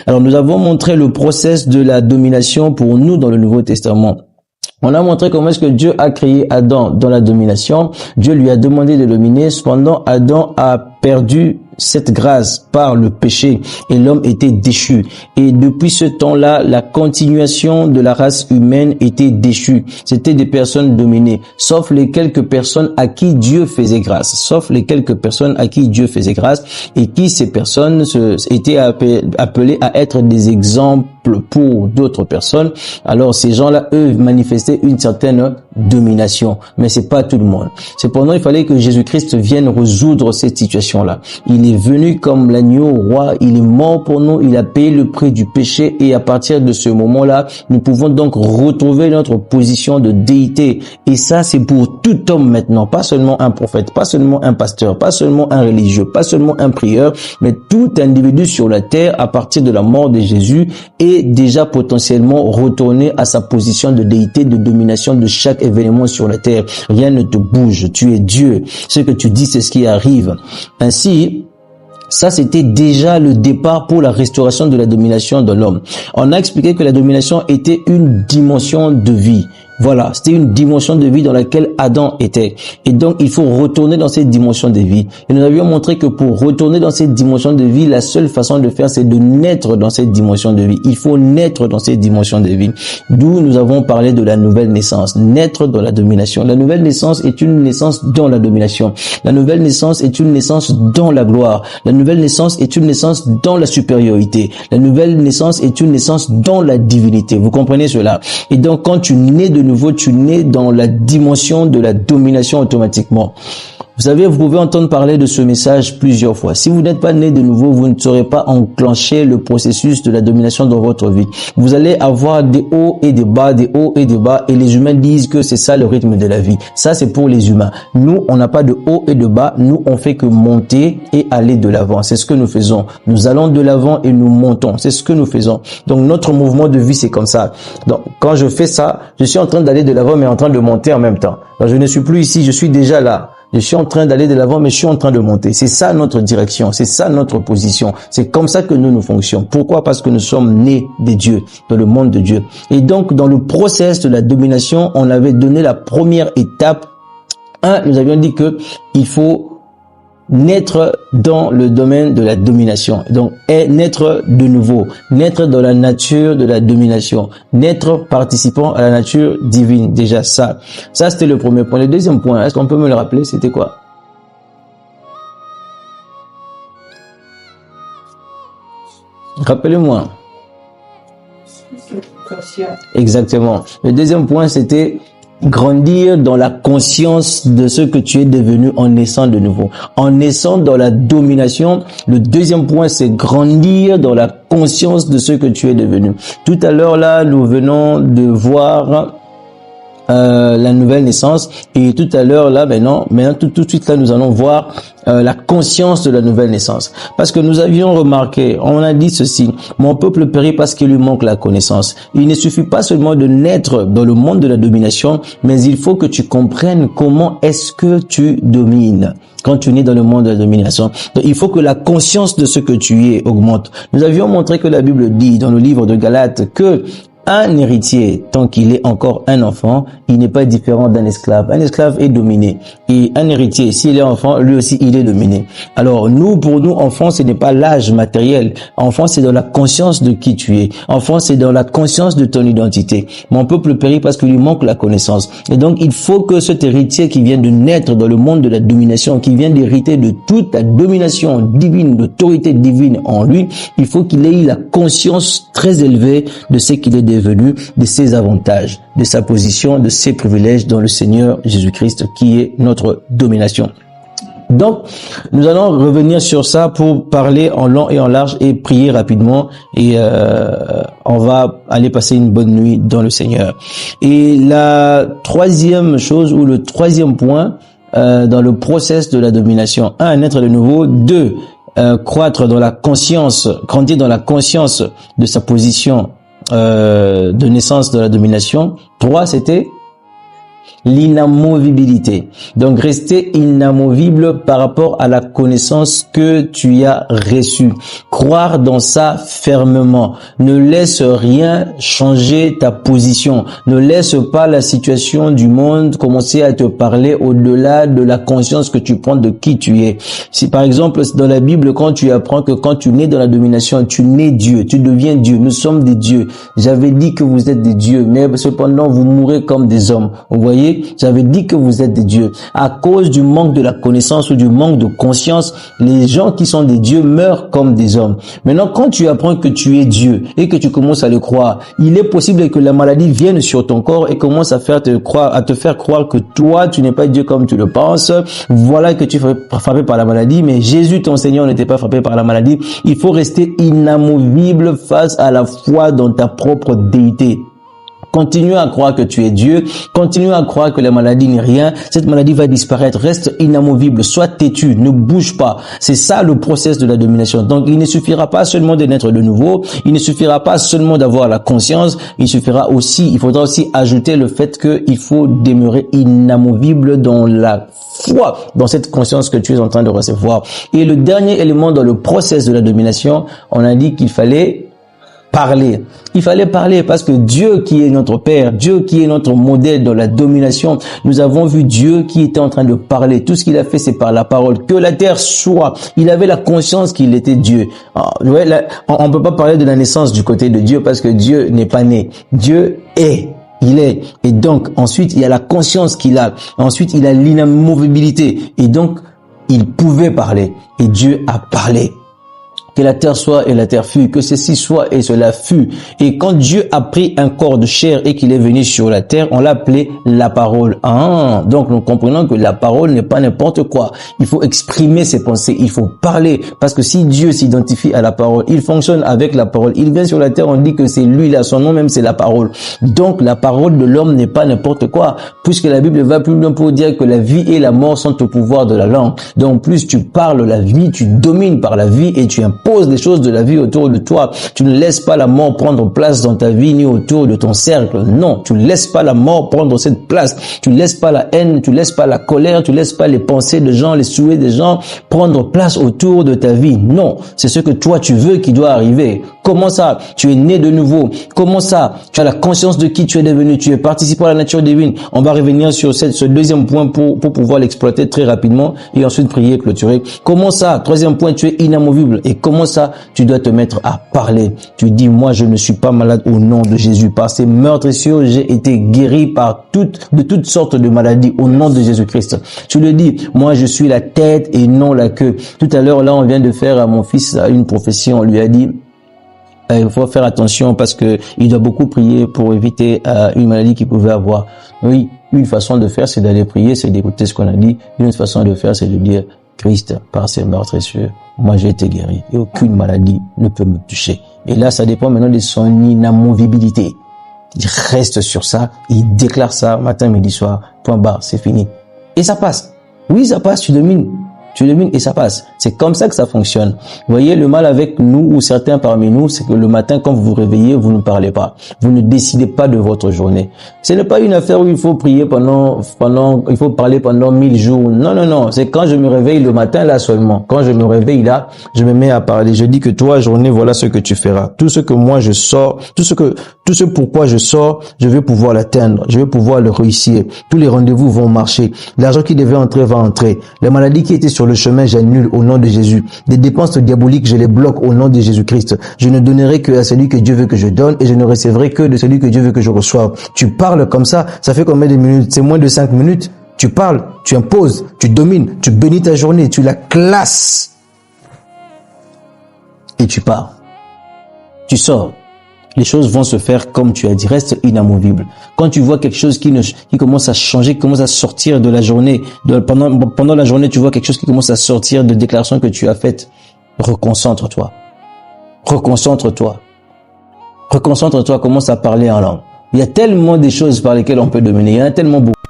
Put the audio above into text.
Alors nous avons montré le process de la domination pour nous dans le Nouveau Testament. On a montré comment est-ce que Dieu a créé Adam dans la domination. Dieu lui a demandé de dominer. Cependant, Adam a perdu cette grâce par le péché et l'homme était déchu. Et depuis ce temps-là, la continuation de la race humaine était déchue. C'était des personnes dominées, sauf les quelques personnes à qui Dieu faisait grâce. Sauf les quelques personnes à qui Dieu faisait grâce et qui ces personnes étaient appelées à être des exemples pour d'autres personnes. Alors ces gens-là, eux, manifestaient une certaine domination, mais c'est pas tout le monde. Cependant, il fallait que Jésus-Christ vienne résoudre cette situation-là. Il est venu comme l'agneau roi, il est mort pour nous, il a payé le prix du péché et à partir de ce moment-là, nous pouvons donc retrouver notre position de déité. Et ça, c'est pour tout homme maintenant, pas seulement un prophète, pas seulement un pasteur, pas seulement un religieux, pas seulement un prieur, mais tout individu sur la terre à partir de la mort de Jésus est déjà potentiellement retourné à sa position de déité, de domination de chaque événement sur la terre. Rien ne te bouge, tu es Dieu. Ce que tu dis, c'est ce qui arrive. Ainsi, ça, c'était déjà le départ pour la restauration de la domination de l'homme. On a expliqué que la domination était une dimension de vie. Voilà, c'était une dimension de vie dans laquelle Adam était. Et donc, il faut retourner dans cette dimension de vie. Et nous avions montré que pour retourner dans cette dimension de vie, la seule façon de faire, c'est de naître dans cette dimension de vie. Il faut naître dans cette dimension de vie. D'où nous avons parlé de la nouvelle naissance. Naître dans la domination. La nouvelle naissance est une naissance dans la domination. La nouvelle naissance est une naissance dans la gloire. La nouvelle naissance est une naissance dans la supériorité. La nouvelle naissance est une naissance dans la divinité. Vous comprenez cela? Et donc, quand tu nais de nouveau, tu nais dans la dimension de la domination automatiquement. Vous savez, vous pouvez entendre parler de ce message plusieurs fois. Si vous n'êtes pas né de nouveau, vous ne saurez pas enclencher le processus de la domination dans votre vie. Vous allez avoir des hauts et des bas, des hauts et des bas, et les humains disent que c'est ça le rythme de la vie. Ça, c'est pour les humains. Nous, on n'a pas de hauts et de bas. Nous, on fait que monter et aller de l'avant. C'est ce que nous faisons. Nous allons de l'avant et nous montons. C'est ce que nous faisons. Donc, notre mouvement de vie, c'est comme ça. Donc, quand je fais ça, je suis en train d'aller de l'avant, mais en train de monter en même temps. Donc, je ne suis plus ici, je suis déjà là. Je suis en train d'aller de l'avant, mais je suis en train de monter. C'est ça notre direction, c'est ça notre position. C'est comme ça que nous fonctionnons. Pourquoi? Parce que nous sommes nés des dieux, dans le monde de Dieu. Et donc, dans le process de la domination, on avait donné la première étape. Nous avions dit que il faut naître dans le domaine de la domination. Donc, naître de nouveau, naître dans la nature de la domination, naître participant à la nature divine. Déjà ça c'était le premier point. Le deuxième point, est-ce qu'on peut me le rappeler? C'était quoi? Rappelez-moi. Exactement. Le deuxième point, c'était grandir dans la conscience de ce que tu es devenu en naissant de nouveau. En naissant dans la domination, le deuxième point, c'est grandir dans la conscience de ce que tu es devenu. Tout à l'heure, là, nous venons de voir la nouvelle naissance et tout à l'heure, là, maintenant tout de suite, là, nous allons voir la conscience de la nouvelle naissance. Parce que nous avions remarqué, on a dit ceci: mon peuple périt parce qu'il lui manque la connaissance. Il ne suffit pas seulement de naître dans le monde de la domination, mais il faut que tu comprennes comment est-ce que tu domines. Quand tu nais dans le monde de la domination, donc il faut que la conscience de ce que tu es augmente. Nous avions montré que la Bible dit dans le livre de Galates que un héritier, tant qu'il est encore un enfant, il n'est pas différent d'un esclave. Un esclave est dominé. Et un héritier, s'il est enfant, lui aussi, il est dominé. Alors, pour nous, enfant, ce n'est pas l'âge matériel. Enfant, c'est dans la conscience de qui tu es. Enfant, c'est dans la conscience de ton identité. Mon peuple périt parce qu'il lui manque la connaissance. Et donc, il faut que cet héritier qui vient de naître dans le monde de la domination, qui vient d'hériter de toute la domination divine, l'autorité divine en lui, il faut qu'il ait la conscience très élevée de ce qu'il est devenu, de ses avantages, de sa position, de ses privilèges dans le Seigneur Jésus-Christ qui est notre domination. Donc, nous allons revenir sur ça pour parler en long et en large et prier rapidement et on va aller passer une bonne nuit dans le Seigneur. Et la troisième chose ou le troisième point dans le process de la domination: 1, naître de nouveau; 2, croître dans la conscience, grandir dans la conscience de sa position de naissance de la domination. 3, c'était L'inamovibilité. Donc, rester inamovible par rapport à la connaissance que tu as reçue. Croire dans ça fermement. Ne laisse rien changer ta position. Ne laisse pas la situation du monde commencer à te parler au-delà de la conscience que tu prends de qui tu es. Si par exemple, dans la Bible, quand tu apprends que quand tu nais dans la domination, tu nais Dieu, tu deviens Dieu. Nous sommes des dieux. J'avais dit que vous êtes des dieux, mais cependant, vous mourrez comme des hommes. Vous voyez? J'avais dit que vous êtes des dieux. À cause du manque de la connaissance ou du manque de conscience, les gens qui sont des dieux meurent comme des hommes. Maintenant, quand tu apprends que tu es Dieu et que tu commences à le croire, il est possible que la maladie vienne sur ton corps et commence à te faire croire que toi, tu n'es pas Dieu comme tu le penses. Voilà que tu es frappé par la maladie, mais Jésus, ton Seigneur, n'était pas frappé par la maladie. Il faut rester inamovible face à la foi dans ta propre déité. Continue à croire que tu es Dieu. Continue à croire que la maladie n'est rien. Cette maladie va disparaître. Reste inamovible. Sois têtu. Ne bouge pas. C'est ça le process de la domination. Donc, il ne suffira pas seulement de naître de nouveau. Il ne suffira pas seulement d'avoir la conscience. Il faudra aussi ajouter le fait qu'il faut demeurer inamovible dans la foi, dans cette conscience que tu es en train de recevoir. Et le dernier élément dans le process de la domination, on a dit qu'il fallait parler. Il fallait parler parce que Dieu qui est notre Père, Dieu qui est notre modèle dans la domination, nous avons vu Dieu qui était en train de parler. Tout ce qu'il a fait, c'est par la parole. Que la terre soit. Il avait la conscience qu'il était Dieu. On peut pas parler de la naissance du côté de Dieu parce que Dieu n'est pas né. Dieu est. Il est. Et donc, ensuite, il y a la conscience qu'il a. Ensuite, il a l'inamovibilité. Et donc, il pouvait parler. Et Dieu a parlé. Que la terre soit et la terre fut, que ceci soit et cela fut. Et quand Dieu a pris un corps de chair et qu'il est venu sur la terre, on l'a appelé la parole. Donc nous comprenons que la parole n'est pas n'importe quoi. Il faut exprimer ses pensées, il faut parler. Parce que si Dieu s'identifie à la parole, il fonctionne avec la parole. Il vient sur la terre, on dit que c'est lui là, son nom même c'est la parole. Donc la parole de l'homme n'est pas n'importe quoi. Puisque la Bible va plus loin pour dire que la vie et la mort sont au pouvoir de la langue. Donc plus tu parles la vie, tu domines par la vie et tu imposes les choses de la vie autour de toi. Tu ne laisses pas la mort prendre place dans ta vie ni autour de ton cercle. Non, tu ne laisses pas la mort prendre cette place. Tu ne laisses pas la haine, tu ne laisses pas la colère, tu ne laisses pas les pensées de gens, les souhaits des gens prendre place autour de ta vie. Non, c'est ce que toi tu veux qui doit arriver. Comment ça? Tu es né de nouveau. Comment ça? Tu as la conscience de qui tu es devenu. Tu es participant à la nature divine. On va revenir sur ce deuxième point pour pouvoir l'exploiter très rapidement et ensuite prier et clôturer. Comment ça? Troisième point, tu es inamovible. Et comment ça? Tu dois te mettre à parler. Tu dis, moi, je ne suis pas malade au nom de Jésus. Par ces meurtrissures, j'ai été guéri de toutes sortes de maladies au nom de Jésus-Christ. Tu le dis, moi, je suis la tête et non la queue. Tout à l'heure, là, on vient de faire à mon fils une prophétie. On lui a dit, il faut faire attention parce que il doit beaucoup prier pour éviter une maladie qu'il pouvait avoir. Oui, une façon de faire, c'est d'aller prier, c'est d'écouter ce qu'on a dit. Une autre façon de faire, c'est de dire, Christ, par ses meurtrissures, moi j'ai été guéri et aucune maladie ne peut me toucher. Et là, ça dépend maintenant de son inamovibilité. Il reste sur ça, il déclare ça matin, midi, soir, point barre, c'est fini. Et ça passe. Oui, ça passe, tu domines. Tu domines et ça passe. C'est comme ça que ça fonctionne. Vous voyez, le mal avec nous ou certains parmi nous, c'est que le matin, quand vous vous réveillez, vous ne parlez pas. Vous ne décidez pas de votre journée. Ce n'est pas une affaire où il faut prier il faut parler pendant 1000 jours. Non, non, non. C'est quand je me réveille le matin, là seulement. Quand je me réveille là, je me mets à parler. Je dis que toi, journée, voilà ce que tu feras. Tout ce que moi je sors, tout ce pourquoi je sors, je vais pouvoir l'atteindre. Je vais pouvoir le réussir. Tous les rendez-vous vont marcher. L'argent qui devait entrer va entrer. Les maladies qui étaient sur le chemin, j'annule au nom de Jésus. Des dépenses diaboliques, je les bloque au nom de Jésus-Christ. Je ne donnerai que à celui que Dieu veut que je donne et je ne recevrai que de celui que Dieu veut que je reçoive. Tu parles comme ça fait combien de minutes? C'est moins de 5 minutes. Tu parles, tu imposes, tu domines, tu bénis ta journée, tu la classes. Et tu pars. Tu sors. Les choses vont se faire comme tu as dit. Reste inamovible. Quand tu vois quelque chose qui commence à changer, qui commence à sortir de la journée, pendant la journée, tu vois quelque chose qui commence à sortir de déclarations que tu as faites, reconcentre-toi. Reconcentre-toi. Reconcentre-toi, commence à parler en langue. Il y a tellement de choses par lesquelles on peut dominer. Il y en a tellement beaucoup.